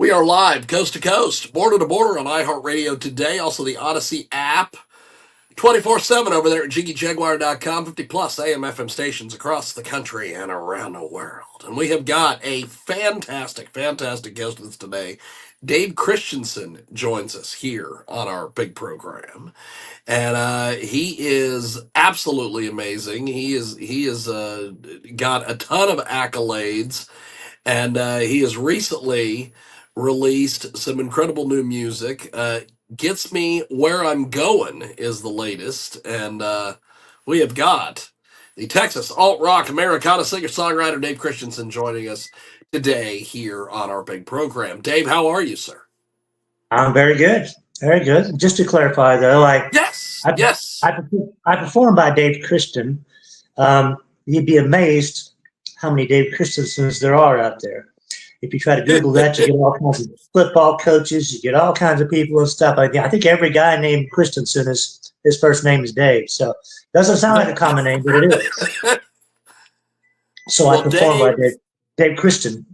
We are live, coast to coast, border to border on iHeartRadio today. Also, the Odyssey app, 24/7 over there at JiggyJaguar.com. 50 plus AM FM stations across the country and around the world. And we have got a fantastic, fantastic guest with us today. Dave Christensen joins us here on our big program. And he is absolutely amazing. He is got a ton of accolades, and he has recently released some incredible new music. Gets Me Where I'm Going is the latest, and we have got the Texas alt rock Americana singer songwriter Dave Christensen joining us today here on our big program. Dave, how are you, sir? I'm very good, very good. Just to clarify, though, Yes, I, yes. I perform by Dave Christen. You'd be amazed how many Dave Christensens there are out there. If you try to Google that, you get all kinds of football coaches, you get all kinds of people and stuff. I think every guy named Christensen his first name is Dave. So doesn't sound like a common name, but it is. So I perform by Dave Christen.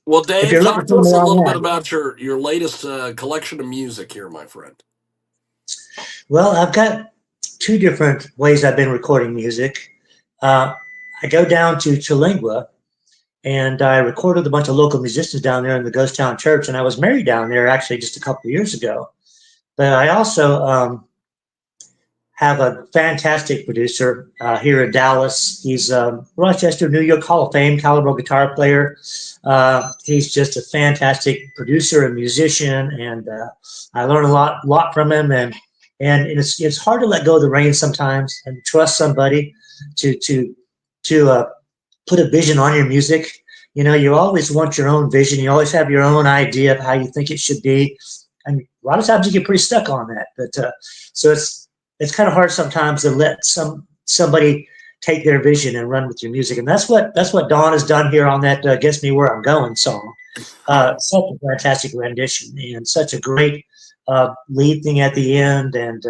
Well, If Dave, you're talk looking to for us me a little bit online, about your latest collection of music here, my friend. well, I've got two different ways I've been recording music. I go down to Chilingua, and I recorded a bunch of local musicians down there in the Ghost Town Church, and I was married down there actually just a couple of years ago. But I also have a fantastic producer here in Dallas. He's a Rochester, New York Hall of Fame caliber guitar player. He's just a fantastic producer and musician, and I learn a lot from him. And it's hard to let go of the reins sometimes and trust somebody to put a vision on your music. You know, you always want your own vision. You always have your own idea of how you think it should be, and a lot of times you get pretty stuck on that. But so it's kind of hard sometimes to let somebody take their vision and run with your music, and that's what Dawn has done here on that "Gets Me Where I'm Going" song. Such a fantastic rendition and such a great lead thing at the end, and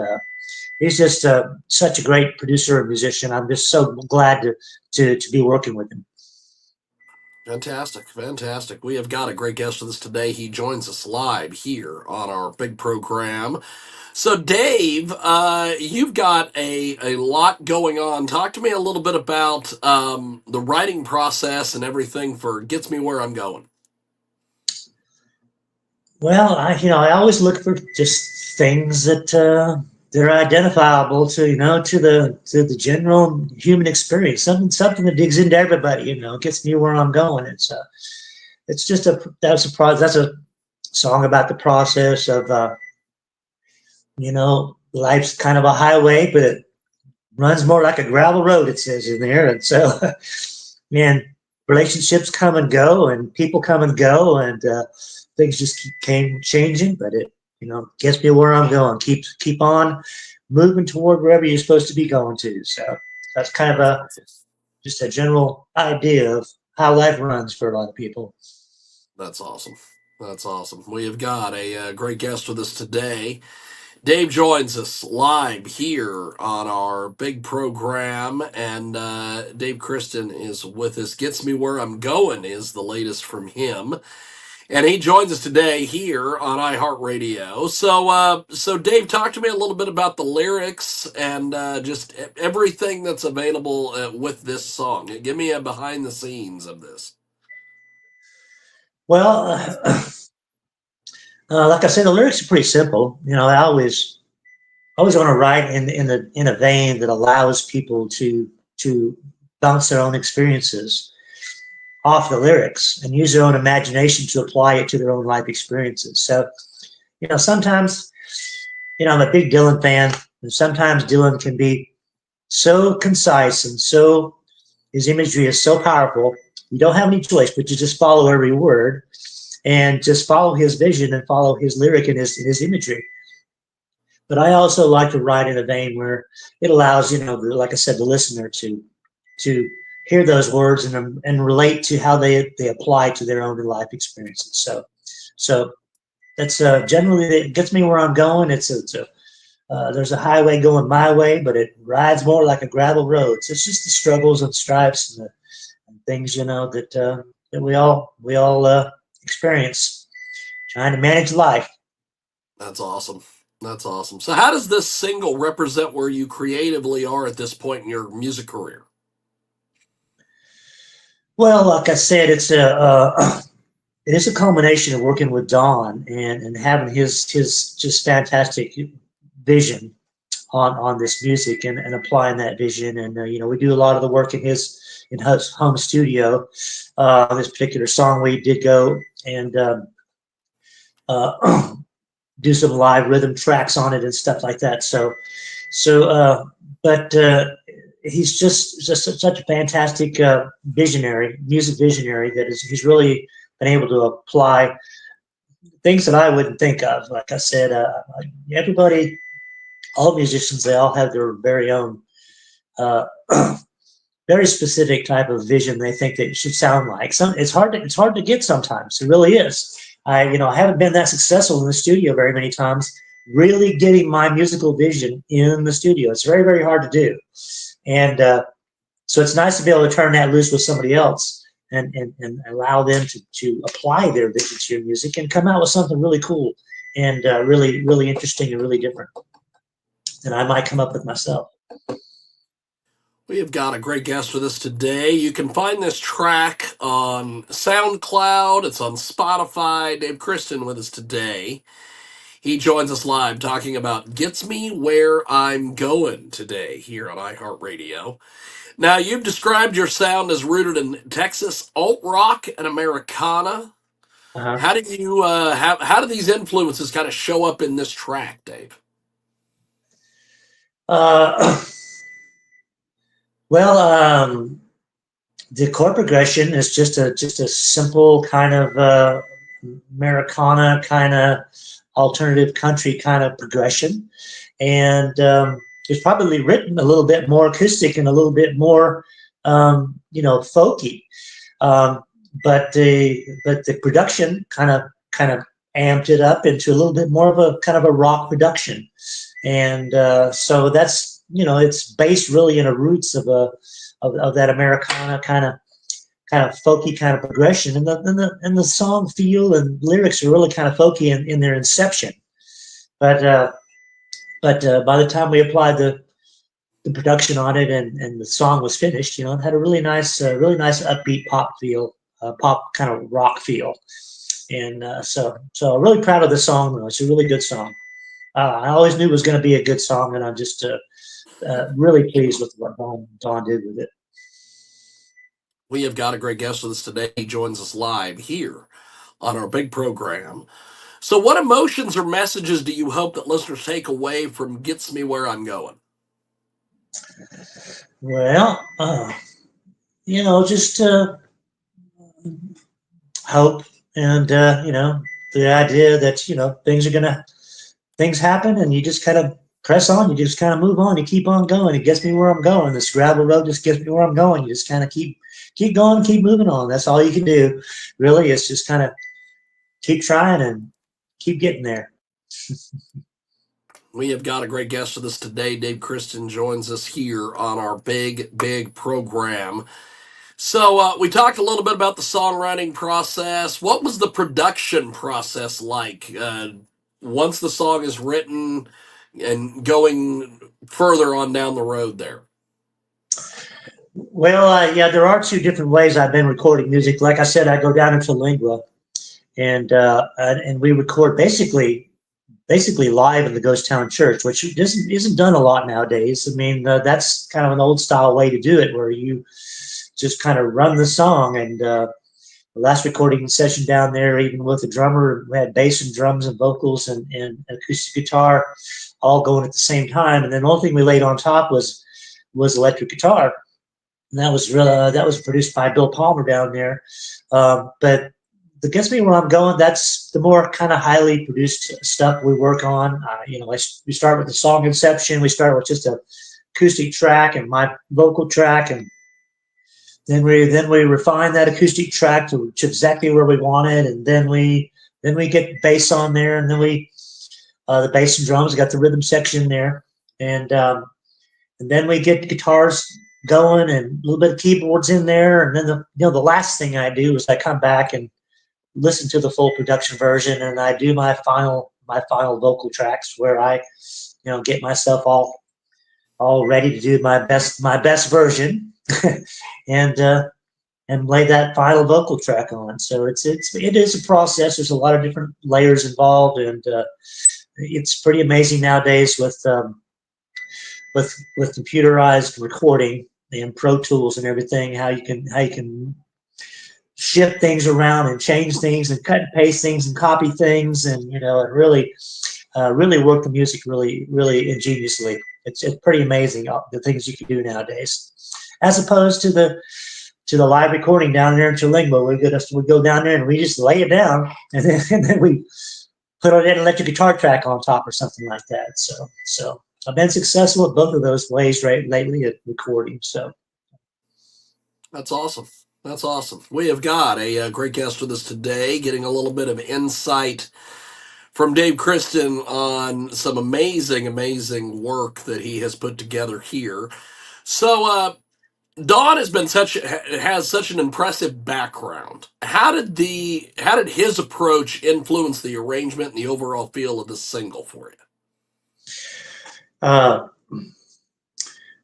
he's just such a great producer and musician. I'm just so glad to be working with him. Fantastic, fantastic. We have got a great guest with us today. He joins us live here on our big program. So, Dave, you've got a lot going on. Talk to me a little bit about the writing process and everything for Gets Me Where I'm Going. Well, I always look for just things that are identifiable to the general human experience. Something that digs into everybody. Gets me where I'm going. It's just that's a song about the process of life's kind of a highway, but it runs more like a gravel road. It says in there, and so man, relationships come and go, and people come and go, and things just keep changing, but it gets me where I'm going. Keep on moving toward wherever you're supposed to be going to. So that's kind of just a general idea of how life runs for a lot of people. That's awesome. That's awesome. We have got a great guest with us today. Dave joins us live here on our big program, and Dave Christen is with us. Gets Me Where I'm Going is the latest from him. And he joins us today here on iHeartRadio. So Dave, talk to me a little bit about the lyrics and just everything that's available with this song. Give me a behind the scenes of this. Well, like I said, the lyrics are pretty simple. I always want to write in a vein that allows people to bounce their own experiences off the lyrics and use their own imagination to apply it to their own life experiences. So, sometimes, I'm a big Dylan fan, and sometimes Dylan can be so concise and his imagery is so powerful. You don't have any choice but to just follow every word and just follow his vision and follow his lyric and his imagery. But I also like to write in a vein where it allows, like I said, the listener to hear those words and relate to how they apply to their own life experiences. So that's generally it gets me where I'm going. There's a highway going my way, but it rides more like a gravel road. So it's just the struggles and stripes and things that we all experience. trying to manage life. That's awesome. That's awesome. So, how does this single represent where you creatively are at this point in your music career? Well, like I said, it is a culmination of working with Don and having his just fantastic vision on this music and applying that vision. And we do a lot of the work in his home studio. This particular song, we did go and do some live rhythm tracks on it and stuff like that. But he's just such a fantastic music visionary that he's really been able to apply things that I wouldn't think of. Like I said, everybody, all musicians, they all have their very own, uh, very specific type of vision they think that it should sound like. It's hard to get sometimes. It really is. I haven't been that successful in the studio very many times. Really getting my musical vision in the studio, it's very very hard to do, and so it's nice to be able to turn that loose with somebody else and allow them to apply their vision to your music and come out with something really cool and really really interesting and really different than I might come up with myself. We have got a great guest with us today. You can find this track on SoundCloud. It's on Spotify. Dave Christen with us today. He joins us live talking about Gets Me Where I'm Going today here on iHeartRadio. Now, you've described your sound as rooted in Texas alt rock and Americana. Uh-huh. How how do these influences kind of show up in this track, Dave? Uh, well, the chord progression is just a simple kind of Americana kind of alternative country kind of progression, and it's probably written a little bit more acoustic and a little bit more folky, um, but the production kind of amped it up into a little bit more of a kind of a rock production, and so that's it's based really in the roots of that Americana kind of folky kind of progression, and the song feel and lyrics are really kind of folky in their inception. But by the time we applied the production on it and the song was finished, it had a really nice upbeat pop feel, pop kind of rock feel, and so I'm really proud of the song. It's a really good song. I always knew it was going to be a good song, and I'm just really pleased with what Don did with it. We have got a great guest with us today. He joins us live here on our big program. So, what emotions or messages do you hope that listeners take away from Gets Me Where I'm Going? Well, just hope and the idea that things happen and you just kind of press on, you just kind of move on, you keep on going. It gets me where I'm going. This gravel road just gets me where I'm going. You just kind of keep going, keep moving on. That's all you can do. Really, it's just kind of keep trying and keep getting there. We have got a great guest with us today. Dave Christen joins us here on our big program. So we talked a little bit about the songwriting process. What was the production process like once the song is written and going further on down the road there? Well, yeah, there are two different ways I've been recording music. Like I said, I go down into Lingua and we record basically live in the Ghost Town Church, which isn't done a lot nowadays. I mean, that's kind of an old style way to do it, where you just kind of run the song. And the last recording session down there, even with the drummer, we had bass and drums and vocals and acoustic guitar all going at the same time. And then the only thing we laid on top was electric guitar. And that was produced by Bill Palmer down there. But the Gets Me Where I'm Going, that's the more kind of highly produced stuff we work on. We start with the song inception. We start with just a acoustic track and my vocal track, and then we refine that acoustic track to exactly where we want it, and then we get bass on there, and then the bass and drums got the rhythm section there, and then we get guitars going and a little bit of keyboards in there, and then the last thing I do is I come back and listen to the full production version, and I do my final vocal tracks where I, get myself all ready to do my best version, and lay that final vocal track on. So it is a process. There's a lot of different layers involved, and it's pretty amazing nowadays with computerized recording and Pro Tools and everything, how you can shift things around and change things and cut and paste things and copy things, and and really work the music really ingeniously. It's pretty amazing the things you can do nowadays, as opposed to the live recording down there in Chilingua. We go down there and we just lay it down, and then we put on an electric guitar track on top or something like that. So I've been successful at both of those ways lately at recording. So That's awesome. That's awesome. We have got a great guest with us today, getting a little bit of insight from Dave Christen on some amazing work that he has put together here. So, Don has such an impressive background. How did his approach influence the arrangement and the overall feel of this single for you?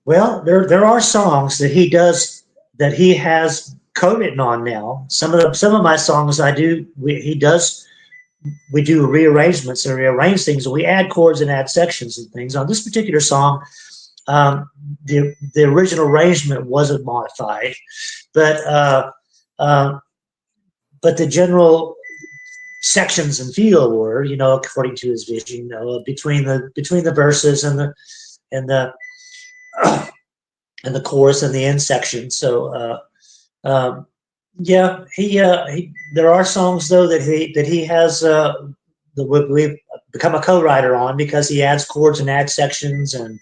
Well, there are songs that he has co-written on now. Some of my songs we do rearrangements and rearrange things, and we add chords and add sections and things. On this particular song, the original arrangement wasn't modified, but the general sections and feel were, according to his vision, between the verses and the and the chorus and the end section. So yeah, there are songs though that he has we've become a co-writer on, because he adds chords and adds sections. And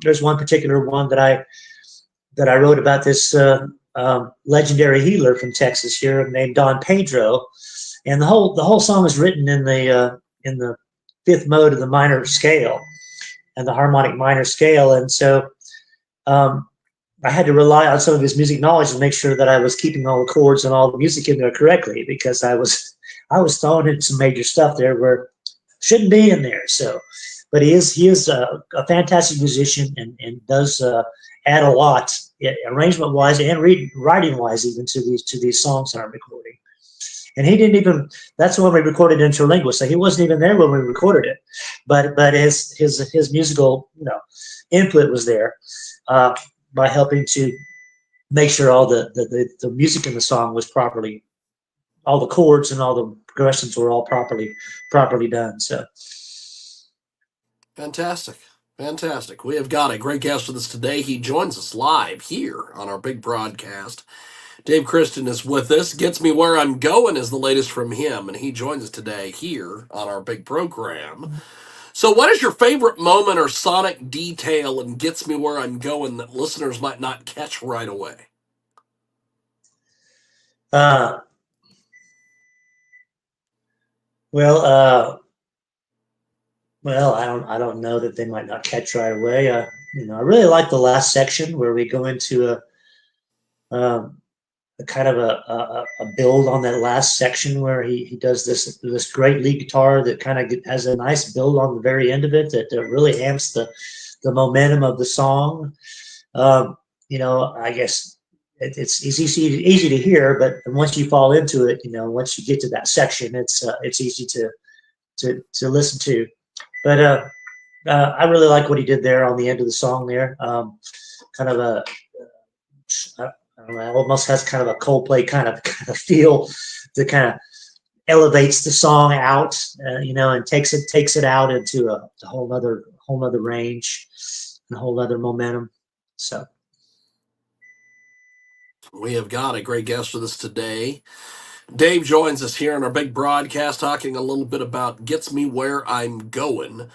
there's one particular one that I wrote about this legendary healer from Texas here named Don Pedro, and the whole song is written in the fifth mode of the minor scale and the harmonic minor scale. And so I had to rely on some of his music knowledge to make sure that I was keeping all the chords and all the music in there correctly, because I was throwing in some major stuff there where shouldn't be in there. So, but he is a fantastic musician, and does add a lot, arrangement wise and writing wise, even to these songs that I'm recording. And he didn't even, that's when we recorded in Interlingua, so he wasn't even there when we recorded it, but his musical input was there, by helping to make sure all the music in the song was properly, all the chords and all the progressions were all properly done. So Fantastic. We have got a great guest with us today. He joins us live here on our big broadcast. Dave Christen is with us. Gets Me Where I'm Going is the latest from him, and he joins us today here on our big program. So what is your favorite moment or sonic detail in Gets Me Where I'm Going that listeners might not catch right away? Well, I don't know that they might not catch right away. I really like the last section where we go into a kind of a build on that last section, where he does this great lead guitar that kind of has a nice build on the very end of it that really amps the momentum of the song. I guess it's easy to hear, but once you fall into it, once you get to that section, it's easy to listen to. But I really like what he did there on the end of the song there. Kind of I don't know, almost has kind of a Coldplay kind of feel that kind of elevates the song out, and takes it out into a whole nother range and a whole other momentum. So we have got a great guest with us today. Dave joins us here on our big broadcast, talking a little bit about Gets Me Where I'm Going.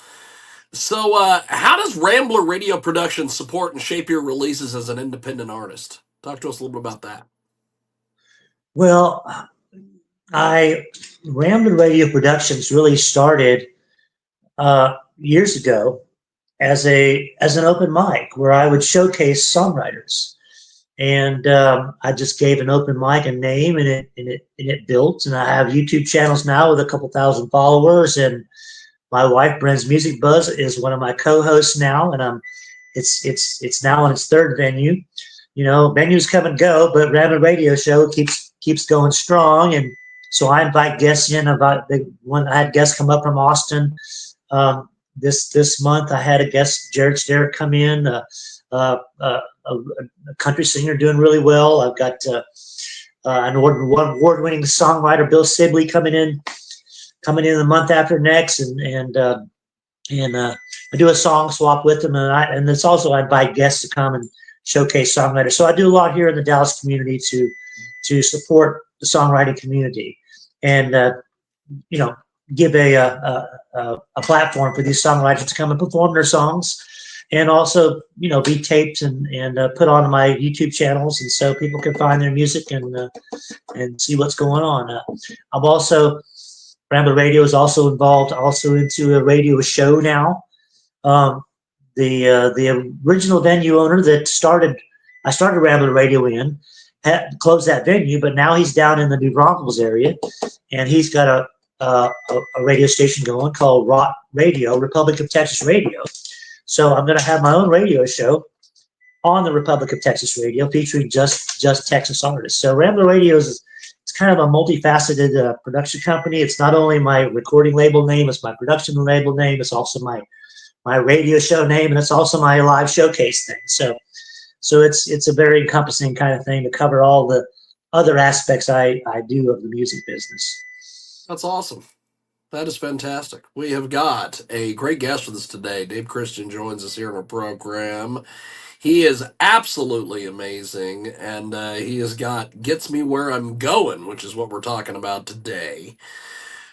So, how does Rambler Radio Production support and shape your releases as an independent artist? Talk to us a little bit about that. Well, Rambler Radio Productions really started years ago as an open mic where I would showcase songwriters. And I just gave an open mic a name, and it built. And I have YouTube channels now with a couple thousand followers. And my wife, Bren's Music Buzz, is one of my co-hosts now, and it's now on its third venue. Venues come and go, but Rabbit Radio Show keeps going strong. And so I invite guests in. I had guests come up from Austin. This month I had a guest, Jared Stair, come in. A country singer doing really well. I've got an award-winning songwriter, Bill Sibley, coming in the month after next, and I do a song swap with them, and it's also I invite guests to come and showcase songwriters. So I do a lot here in the Dallas community to support the songwriting community, and give a platform for these songwriters to come and perform their songs, and also be taped and put on my YouTube channels, and so people can find their music and see what's going on. I'm also Ramble Radio is also involved into a radio show now. The original venue owner that I started Ramble Radio in had closed that venue, but now he's down in the New Braunfels area, and he's got a radio station going called Rock Radio, Republic of Texas Radio. So I'm going to have my own radio show on the Republic of Texas Radio featuring just Texas artists. So Rambler Radio it's kind of a multifaceted production company. It's not only my recording label name, it's my production label name, it's also my radio show name, and it's also my live showcase thing. So it's a very encompassing kind of thing to cover all the other aspects I do of the music business. That's awesome. That is fantastic. We have got a great guest with us today. Dave Christen joins us here in our program. He is absolutely amazing, and he has got Gets Me Where I'm Going, which is what we're talking about today.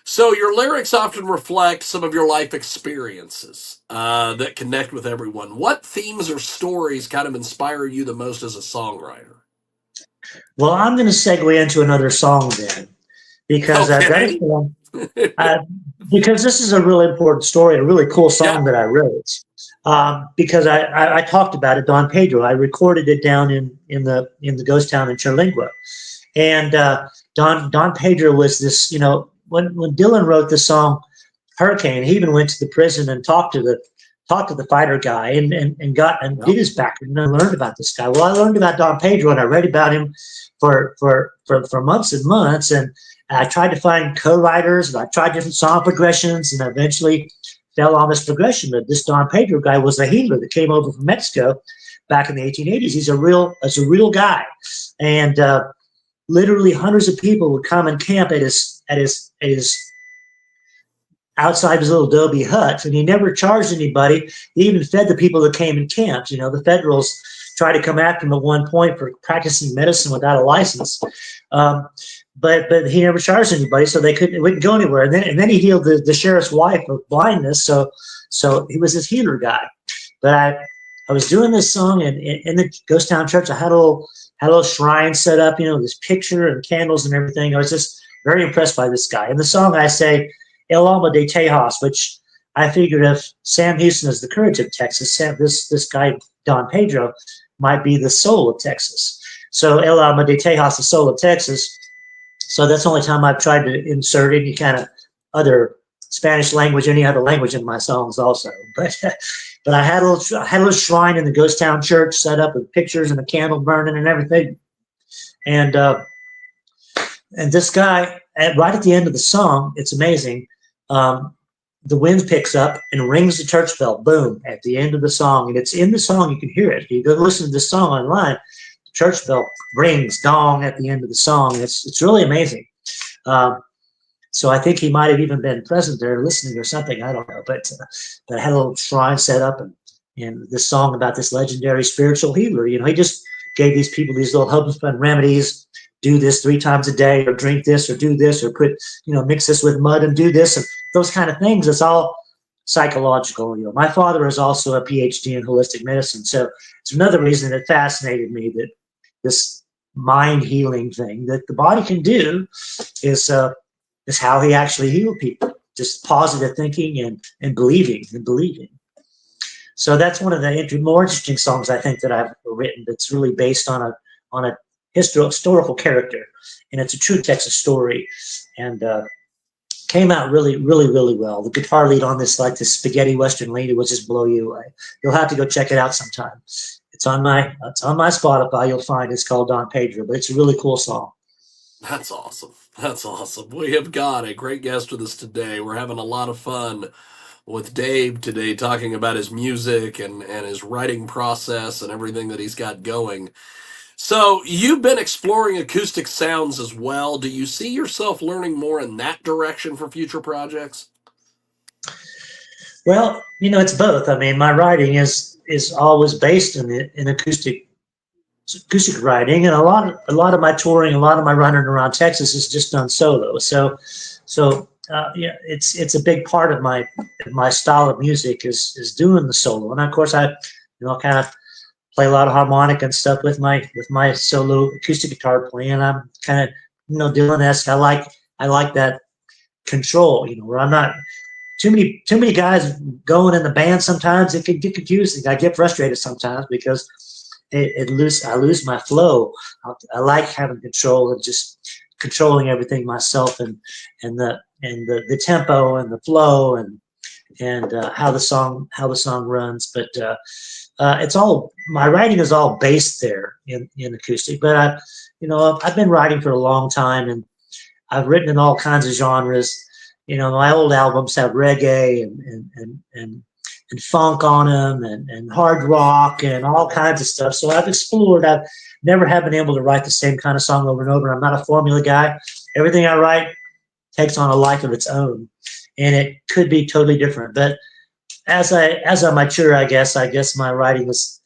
So your lyrics often reflect some of your life experiences that connect with everyone. What themes or stories kind of inspire you the most as a songwriter? Well, I'm going to segue into another song then, because I've got a song. Because this is a really important story, a really cool song that I wrote. Because I talked about it, Don Pedro. I recorded it down in the ghost town in Terlingua, and Don Pedro was this. When Dylan wrote the song Hurricane, he even went to the prison and talked to the fighter guy and did his background and learned about this guy. Well, I learned about Don Pedro and I read about him for months and months, and I tried to find co-writers, and I tried different song progressions, and eventually fell on this progression that this Don Pedro guy was a healer that came over from Mexico back in the 1880s. He's a real guy, and literally hundreds of people would come and camp at his outside his little adobe hut, and he never charged anybody. He even fed the people that came and camped. The Federals tried to come after him at one point for practicing medicine without a license. But he never charged anybody, so it wouldn't go anywhere. And then he healed the sheriff's wife of blindness, so he was this healer guy. But I was doing this song, and in the ghost town church, I had a little shrine set up, this picture and candles and everything. I was just very impressed by this guy. In the song, I say El Alma de Tejas, which I figured if Sam Houston is the courage of Texas, this guy Don Pedro might be the soul of Texas. So El Alma de Tejas, the soul of Texas. So that's the only time I've tried to insert any kind of other Spanish language, any other language in my songs also. But I had a little shrine in the ghost town church set up with pictures and a candle burning and everything. And this guy, right at the end of the song, it's amazing. The wind picks up and rings the church bell, boom, at the end of the song. And it's in the song, you can hear it. If you go listen to this song online, the church bell rings dong at the end of the song. It's really amazing. So I think he might have even been present there listening or something. I don't know. But I had a little shrine set up and this song about this legendary spiritual healer. He just gave these people these little homespun remedies. Do this 3 times a day, or drink this, or do this, or put, mix this with mud and do this, and those kind of things. It's all psychological. My father is also a PhD in holistic medicine, so it's another reason that fascinated me, that this mind healing thing that the body can do is how he actually healed people. Just positive thinking and believing. So that's one of the more interesting songs I think that I've written. That's really based on a historical character, and it's a true Texas story, and came out really, really, really well. The guitar lead on this, like this spaghetti western lead, it will just blow you away. You'll have to go check it out sometime. It's on my Spotify. You'll find it's called Don Pedro, but it's a really cool song. That's awesome. That's awesome. We have got a great guest with us today. We're having a lot of fun with Dave today, talking about his music and his writing process and everything that he's got going. So you've been exploring acoustic sounds as well. Do you see yourself learning more in that direction for future projects? Well, it's both. I mean, my writing is always based in acoustic writing, and a lot of my touring, a lot of my running around Texas is just done solo. So yeah, it's a big part of my style of music is doing the solo, and of course I kind of play a lot of harmonic and stuff with my solo acoustic guitar playing. I'm kind of Dylan-esque. I like that control, where I'm not too many guys going in the band. Sometimes it can get confusing. I get frustrated sometimes because I lose my flow. I like having control and just controlling everything myself, and the tempo and the flow and how the song runs. But it's all, my writing is all based there in acoustic. But I've been writing for a long time, and I've written in all kinds of genres. My old albums have reggae and funk on them, and hard rock and all kinds of stuff. So I've explored. I've never have been able to write the same kind of song over and over. I'm not a formula guy. Everything I write takes on a life of its own, and it could be totally different. But as I mature, I guess my writing has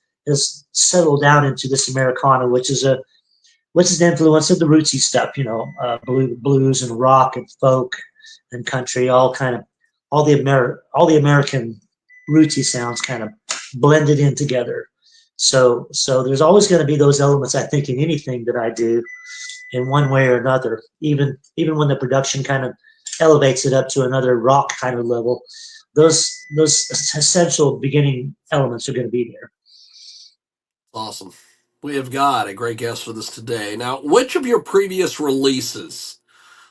settled down into this Americana, which is an influence of the rootsy stuff, blues and rock and folk and country, all the American rootsy sounds kind of blended in together. So there's always going to be those elements, I think, in anything that I do, in one way or another. Even when the production kind of elevates it up to another rock kind of level, those essential beginning elements are going to be there. Awesome. We have got a great guest with us today. Now, which of your previous releases,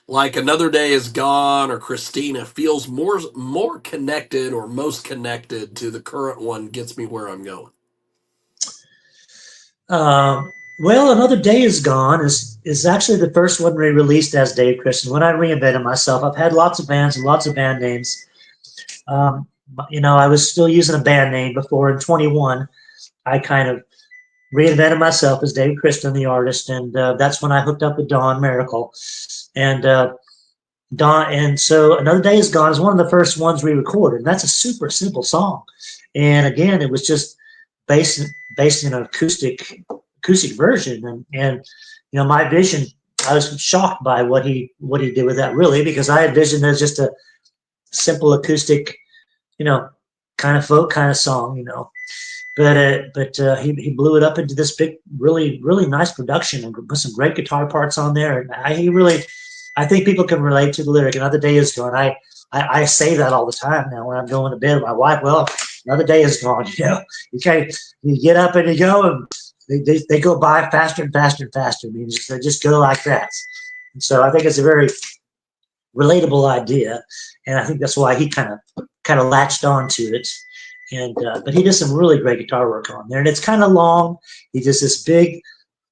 like Another Day Is Gone or Christina, feels more connected or most connected to the current one, Gets Me Where I'm Going? Well, Another Day Is Gone is actually the first one re-released as Dave Christen. When I reinvented myself, I've had lots of bands and lots of band names. I was still using a band name before. In 21, I kind of reinvented myself as Dave Christen, the artist, and that's when I hooked up with Don Miracle. And so Another Day Is Gone is one of the first ones we recorded. And that's a super simple song. And again, it was just based in an acoustic version. And my vision, I was shocked by what he did with that, really, because I envisioned it as just a simple acoustic, kind of folk kind of song, But he blew it up into this big, really, really nice production and put some great guitar parts on there. And I think people can relate to the lyric. Another day is gone. I say that all the time now when I'm going to bed with my wife. Well, another day is gone. You get up and you go, and they go by faster and faster and faster. I mean, they just go like that. And so I think it's a very relatable idea, and I think that's why he kind of latched onto it. And but he does some really great guitar work on there, and it's kind of long. He does this big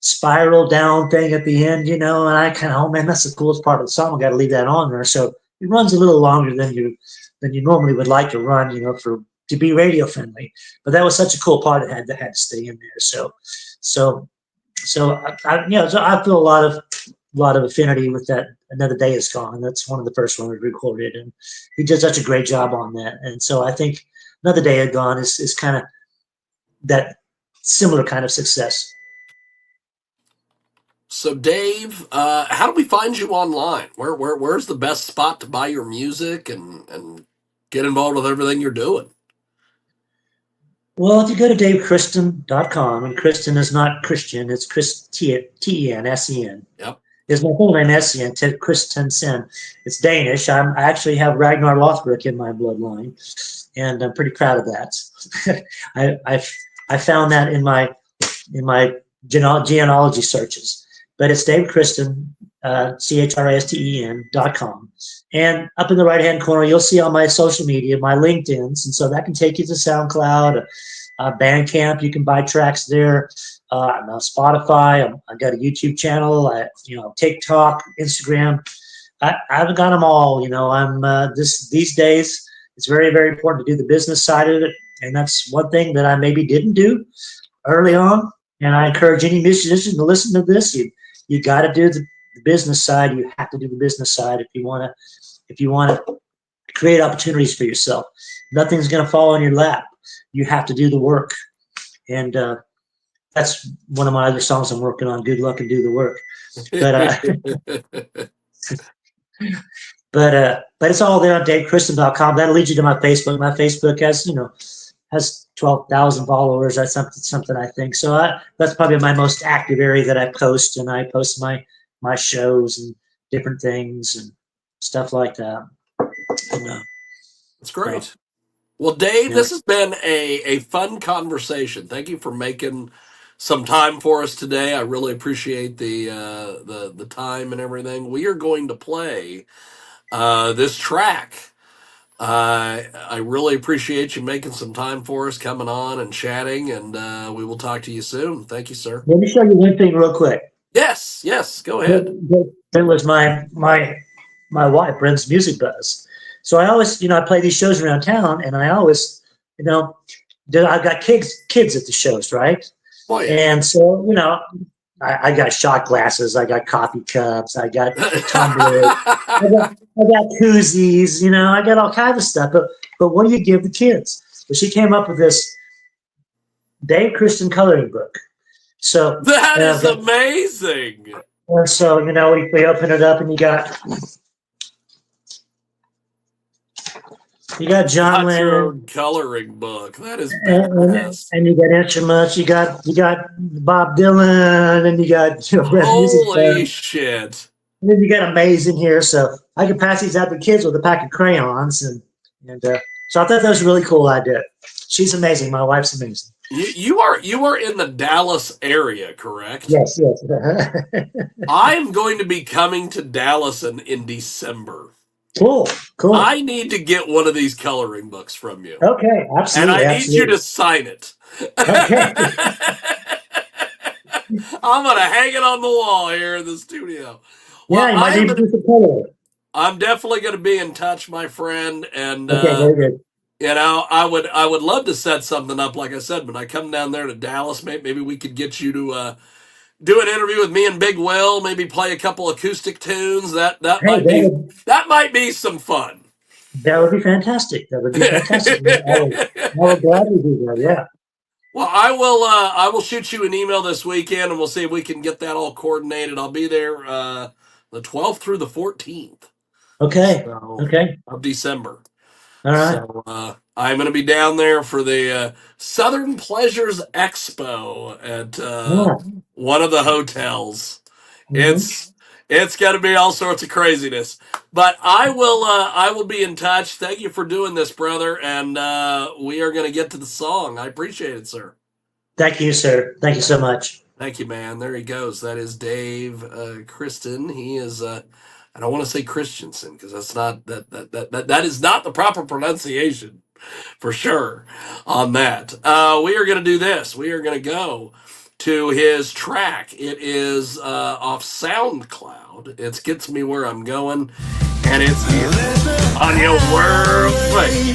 spiral down thing at the end, and I kind of, oh man, that's the coolest part of the song. I got to leave that on there. So it runs a little longer than you normally would like to run, to be radio friendly. But that was such a cool part that had to stay in there. So I feel a lot of affinity with that. Another Day Is Gone. That's one of the first ones we recorded, and he did such a great job on that. And so I think Another Day Is Gone is kind of that similar kind of success. So, Dave, how do we find you online? Where's the best spot to buy your music and get involved with everything you're doing? Well, if you go to davekristen.com, and Christen is not Christian, it's T-E-N-S-E-N. Yep. Is my full name S-E-N, Christensen. It's Danish. I actually have Ragnar Lothbrok in my bloodline, and I'm pretty proud of that. I found that in my genealogy searches. But it's Dave Christen, CHRISTEN.com. And up in the right-hand corner, you'll see all my social media, my LinkedIn's. And so that can take you to SoundCloud, Bandcamp. You can buy tracks there. I'm on Spotify. I've got a YouTube channel. TikTok, Instagram. I've got them all. These days, it's very, very important to do the business side of it. And that's one thing that I maybe didn't do early on. And I encourage any musician to listen to this. You got to do the business side. You have to do the business side if you want to create opportunities for yourself. Nothing's going to fall in your lap. You have to do the work. And that's one of my other songs I'm working on. Good luck and do the work. But it's all there on DaveChristen.com. That'll lead you to my Facebook. My Facebook has 12,000 followers. That's something I think. So that's probably my most active area that I post, and I post my shows and different things and stuff like that. That's great. Well, Dave, this has been a fun conversation. Thank you for making some time for us today. I really appreciate the time and everything. We are going to play this track. I really appreciate you making some time for us, coming on and chatting, and we will talk to you soon. Thank you, sir. Let me show you one thing real quick. Yes, go ahead. That was my wife, Brent's Music Buzz. So I always, I play these shows around town, and I always, I've got kids at the shows, right? Oh, yeah. And so, I got shot glasses, I got coffee cups, I got tumblers, I got koozies, I got all kinds of stuff. But what do you give the kids? Well, she came up with this Dave Christen coloring book. So that is amazing. And so, we open it up, and you got John Lennon coloring book. That is badass. And you got instruments. You got Bob Dylan, and you got holy shit. And then you got Amazing here, so I can pass these out to kids with a pack of crayons, and so I thought that was a really cool idea. She's amazing. My wife's amazing. You are in the Dallas area, correct? Yes. I'm going to be coming to Dallas in December. Cool. I need to get one of these coloring books from you. Okay, absolutely. And I need you to sign it. Okay. I'm going to hang it on the wall here in the studio. Well, you might need to do some coloring. I'm definitely going to be in touch, my friend. And, okay, very good. I would love to set something up, like I said, when I come down there to Dallas. Maybe we could get you to do an interview with me and Big Will, maybe play a couple acoustic tunes. That might be some fun. That would be fantastic. I would gladly do that. Yeah. Well, I will shoot you an email this weekend, and we'll see if we can get that all coordinated. I'll be there the 12th through the 14th. Okay. Of December. All right. So I'm going to be down there for the Southern Pleasures Expo at one of the hotels. Mm-hmm. It's going to be all sorts of craziness. But I will be in touch. Thank you for doing this, brother, and we are going to get to the song. I appreciate it, sir. Thank you, sir. Thank you so much. Thank you, man. There he goes. That is Dave Christen. He is I don't want to say Christensen because that's not that is not the proper pronunciation for sure on that. We are going to do this. We are going to go to his track. It is off SoundCloud. It Gets Me Where I'm Going, and it's here on your world play.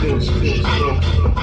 this.